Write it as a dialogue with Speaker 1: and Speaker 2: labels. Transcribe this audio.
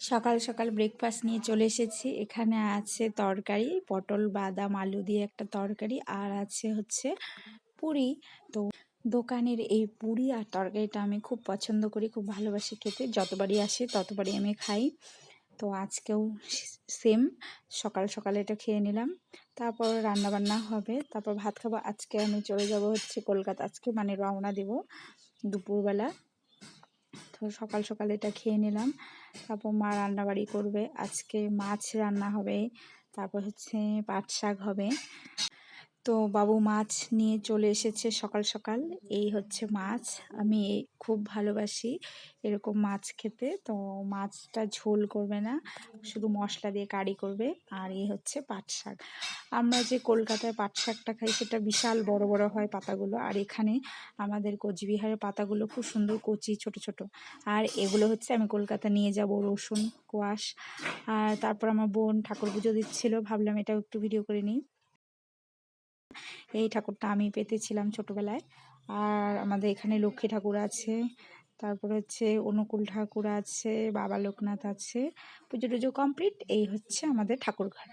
Speaker 1: সকাল সকাল ব্রেকফাস্ট নিয়ে চলে এসেছি। এখানে আছে তরকারি, পটল বাদাম আলু দিয়ে একটা তরকারি, আর আছে হচ্ছে পুরি। তো দোকানের এই পুরি আর তরকারিটা আমি খুব পছন্দ করি, খুব ভালোবাসি খেতে। যতবারই আসি ততবারই আমি খাই। তো আজকেও সেম, সকাল সকালে এটা খেয়ে নিলাম। তারপর রান্না বান্না হবে, তারপর ভাত খাবো। আজকে আমি চলে যাব হচ্ছে কলকাতা, আজকে মানে রওনা দেব দুপুরবেলা। তো সকাল সকাল এটা খেয়ে নিলাম। তারপর মা রান্নাবাড়ি করবে, আজকে মাছ রান্না হবে, তারপর হচ্ছে পাট শাক হবে। তো বাবু মাছ নিয়ে চলে এসেছে সকাল সকাল। এই হচ্ছে মাছ, আমি খুব ভালোবাসি এরকম মাছ খেতে। তো মাছটা ঝোল করবে না, শুধু মশলা দিয়ে কারি করবে। আর এই হচ্ছে পাট শাক। আমরা যে কলকাতায় পাট শাকটা খাই সেটা বিশাল বড় বড় হয় পাতাগুলো, আর এখানে আমাদের কোচবিহারের পাতাগুলো খুব সুন্দর কচি ছোট ছোট। আর এগুলো হচ্ছে আমি কলকাতা নিয়ে যাব, রসুন কোয়াশ। আর তারপর আমার বোন ঠাকুর পুজো দিচ্ছিল, ভাবলাম এটাও একটু ভিডিও করে নিই। এই ঠাকুরটা আমি পেতেছিলাম ছোটবেলায়। আর আমাদের এখানে লক্ষ্মী ঠাকুর আছে, তারপরে হচ্ছে অনুকূল ঠাকুর আছে, বাবা লোকনাথ আছে। পুজো টুজো কমপ্লিট, এই হচ্ছে আমাদের ঠাকুর ঘর।